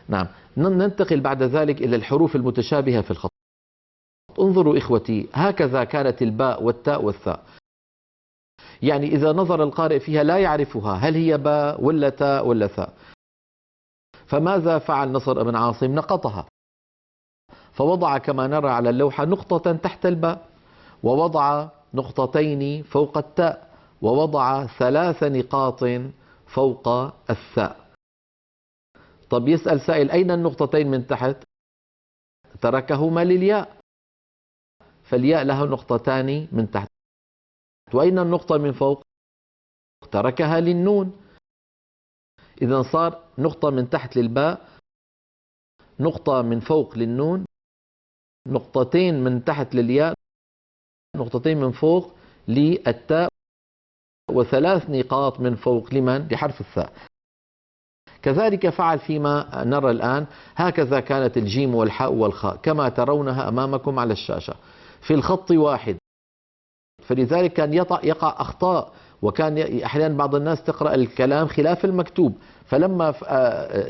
نعم. ننتقل بعد ذلك إلى الحروف المتشابهة في الخط. انظروا إخوتي، هكذا كانت الباء والتاء والثاء. يعني إذا نظر القارئ فيها لا يعرفها هل هي باء ولا تاء ولا ثاء. فماذا فعل نصر بن عاصم؟ نقطها، فوضع كما نرى على اللوحة نقطة تحت الباء، ووضع نقطتين فوق التاء، ووضع 3 نقاط فوق الثاء. طب يسأل سائل أين النقطتين من تحت؟ تركهما للياء، فالياء لها نقطتان من تحت. وأين النقطة من فوق؟ تركها للنون. إذا صار نقطة من تحت للباء، نقطة من فوق للنون، نقطتين من تحت للياء، نقطتين من فوق للتاء، و3 نقاط من فوق لمن؟ لحرف الثاء. كذلك فعل فيما نرى الآن. هكذا كانت الجيم والحاء والخاء كما ترونها أمامكم على الشاشة في الخط واحد. فلذلك كان يقع أخطاء، وكان أحيانا بعض الناس تقرأ الكلام خلاف المكتوب. فلما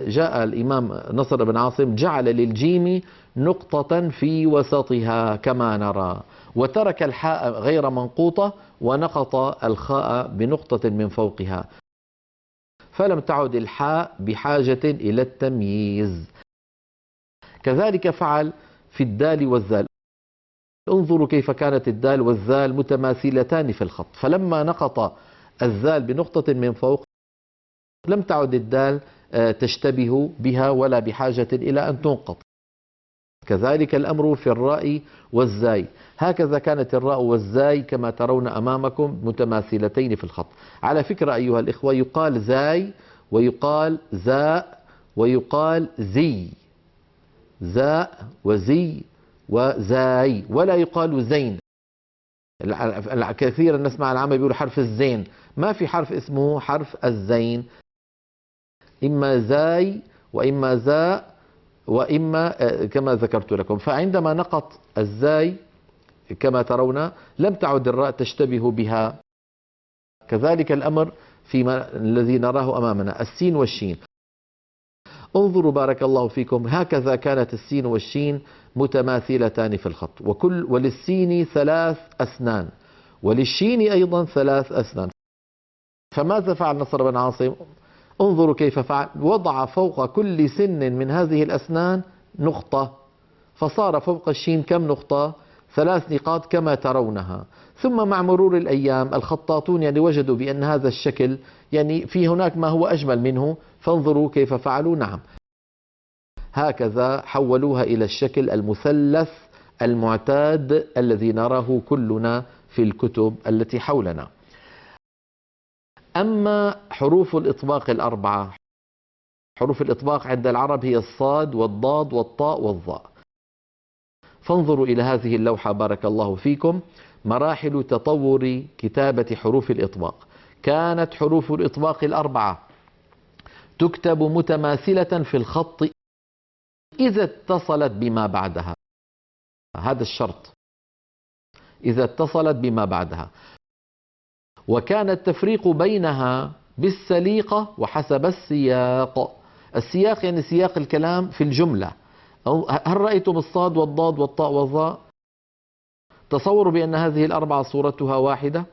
جاء الإمام نصر بن عاصم جعل للجيم نقطة في وسطها كما نرى، وترك الحاء غير منقوطة، ونقط الخاء بنقطة من فوقها، فلم تعد الحاء بحاجة إلى التمييز. كذلك فعل في الدال والزال. انظروا كيف كانت الدال والزال متماثلتان في الخط، فلما نقط الزال بنقطة من فوق لم تعد الدال تشتبه بها ولا بحاجة إلى أن تنقط. كذلك الأمر في الراء والزاي. هكذا كانت الراء والزاي كما ترون أمامكم متماثلتين في الخط. على فكرة أيها الإخوة، يقال زاي ويقال زاء ويقال زي، زاء وزي وزاي، ولا يقال زين. كثيرا نسمع العامة بيقولوا حرف الزين، ما في حرف اسمه حرف الزين، إما زاي وإما زاء وإما كما ذكرت لكم. فعندما نقط الزاي كما ترون لم تعد الراء تشتبه بها. كذلك الأمر فيما الذي نراه أمامنا السين والشين. انظروا بارك الله فيكم، هكذا كانت السين والشين متماثلتان في الخط، وللسين 3 أسنان وللشين أيضا 3 أسنان. فماذا فعل نصر بن عاصم؟ انظروا كيف فعل، وضع فوق كل سن من هذه الأسنان نقطة، فصار فوق الشين كم نقطة؟ 3 نقاط كما ترونها. ثم مع مرور الأيام الخطاطون يعني وجدوا بأن هذا الشكل يعني في هناك ما هو أجمل منه، فانظروا كيف فعلوا. نعم، هكذا حولوها إلى الشكل المثلث المعتاد الذي نراه كلنا في الكتب التي حولنا. أما حروف الإطباق ال4، حروف الإطباق عند العرب هي الصاد والضاد والطاء والظاء. فانظروا إلى هذه اللوحة بارك الله فيكم، مراحل تطور كتابة حروف الإطباق. كانت حروف الإطباق ال4 تكتب متماثلة في الخط إذا اتصلت بما بعدها، هذا الشرط، إذا اتصلت بما بعدها. وكان التفريق بينها بالسليقة وحسب السياق. السياق يعني سياق الكلام في الجملة. هل رأيتم الصاد والضاد والطاء والظاء؟ تصوروا بأن هذه ال4 صورتها واحدة،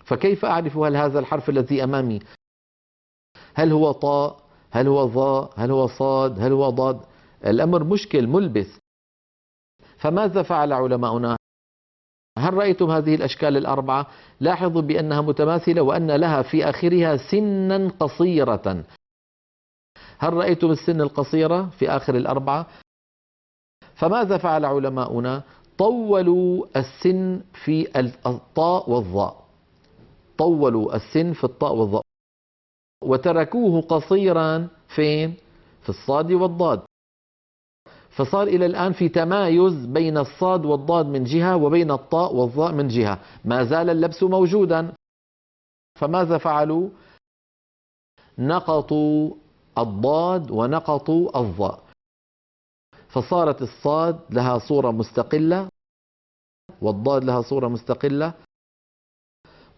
فكيف أعرف هل هذا الحرف الذي أمامي هل هو طاء، هل هو ظاء، هل هو صاد، هل هو ضاد؟ الأمر مشكل ملبس. فماذا فعل علماؤنا؟ هل رأيتم هذه الأشكال ال4؟ لاحظوا بأنها متماثلة وأن لها في آخرها سنا قصيرة. هل رأيتم السن القصيرة في آخر ال4؟ فماذا فعل علماؤنا؟ طولوا السن في الطاء والظاء، طولوا السن في الطاء والظاء، وتركوه قصيرا فين؟ في الصاد والضاد. فصار إلى الآن في تمايز بين الصاد والضاد من جهة وبين الطاء والظاء من جهة، ما زال اللبس موجودا. فماذا فعلوا؟ نقطوا الضاد ونقطوا الظاء، فصارت الصاد لها صورة مستقلة، والضاد لها صورة مستقلة،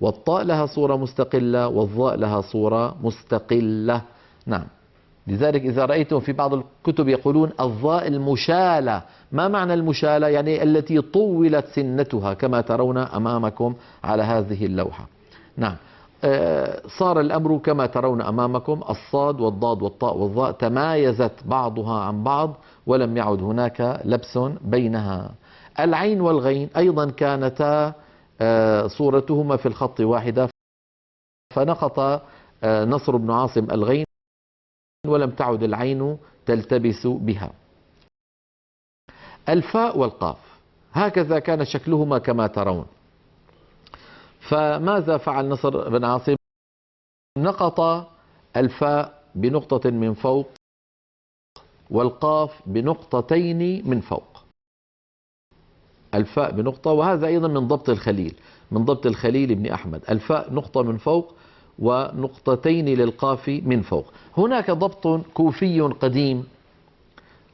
والطاء لها صورة مستقلة، والظاء لها صورة مستقلة. نعم. لذلك إذا رأيتم في بعض الكتب يقولون الظاء المشالة. ما معنى المشالة؟ يعني التي طولت سنتها كما ترون أمامكم على هذه اللوحة. نعم. صار الأمر كما ترون أمامكم، الصاد والضاد والطاء والظاء تمايزت بعضها عن بعض ولم يعد هناك لبس بينها. العين والغين أيضا كانتا صورتهما في الخط واحدة، فنقط نصر بن عاصم الغين ولم تعد العين تلتبس بها. الفاء والقاف هكذا كان شكلهما كما ترون. فماذا فعل نصر بن عاصم؟ نقط الفاء بنقطة من فوق والقاف بنقطتين من فوق. الفاء بنقطة، وهذا أيضا من ضبط الخليل، من ضبط الخليل بن أحمد. الفاء نقطة من فوق ونقطتين للقاف من فوق. هناك ضبط كوفي قديم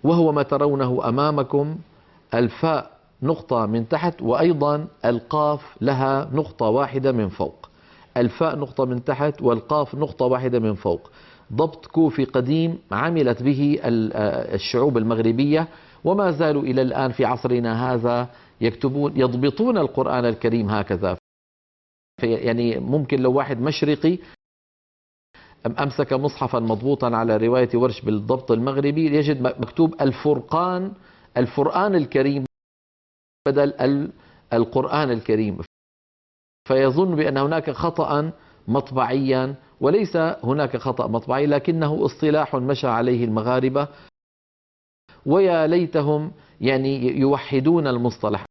وهو ما ترونه أمامكم، الفاء نقطة من تحت وأيضا القاف لها نقطة واحدة من فوق. الفاء نقطة من تحت والقاف نقطة واحدة من فوق. ضبط كوفي قديم عملت به الشعوب المغربية، وما زالوا إلى الآن في عصرنا هذا يضبطون القرآن الكريم هكذا. يعني ممكن لو واحد مشرقي أمسك مصحفا مضبوطا على رواية ورش بالضبط المغربي يجد مكتوب الفرقان الكريم بدل القرآن الكريم، فيظن بأن هناك خطأ مطبعيا، وليس هناك خطأ مطبعي لكنه اصطلاح مشى عليه المغاربة، ويا ليتهم يعني يوحدون المصطلح.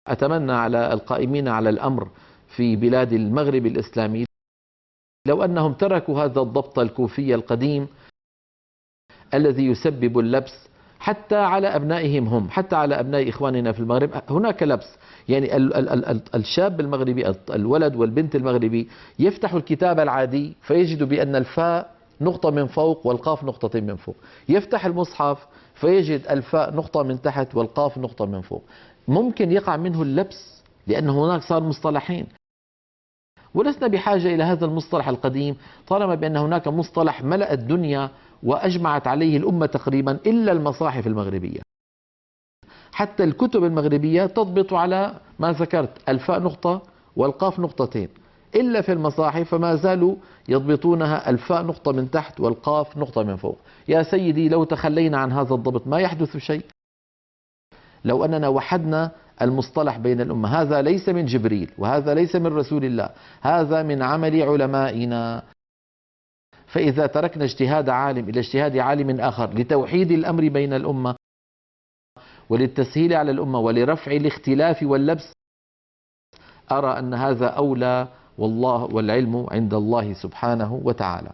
أتمنى على القائمين على الأمر في بلاد المغرب الإسلامي لو أنهم تركوا هذا الضبط الكوفي القديم الذي يسبب اللبس حتى على أبنائهم هم، حتى على أبناء إخواننا في المغرب هناك لبس. يعني الشاب المغربي، الولد والبنت المغربي يفتح الكتاب العادي فيجد بأن الفاء نقطة من فوق والقاف نقطة من فوق، يفتح المصحف فيجد الفاء نقطة من تحت والقاف نقطة من فوق. ممكن يقع منه اللبس لأن هناك صار مصطلحين، ولسنا بحاجة إلى هذا المصطلح القديم طالما بأن هناك مصطلح ملأ الدنيا وأجمعت عليه الأمة تقريبا إلا المصاحف المغربية. حتى الكتب المغربية تضبط على ما ذكرت، الفاء نقطة والقاف نقطتين، إلا في المصاحف فما زالوا يضبطونها الفاء نقطة من تحت والقاف نقطة من فوق. يا سيدي لو تخلينا عن هذا الضبط ما يحدث شيء. لو أننا وحدنا المصطلح بين الأمة، هذا ليس من جبريل وهذا ليس من رسول الله، هذا من عمل علمائنا. فإذا تركنا اجتهاد عالم إلى اجتهاد عالم آخر لتوحيد الأمر بين الأمة وللتسهيل على الأمة ولرفع الاختلاف واللبس، أرى أن هذا أولى، والله والعلم عند الله سبحانه وتعالى.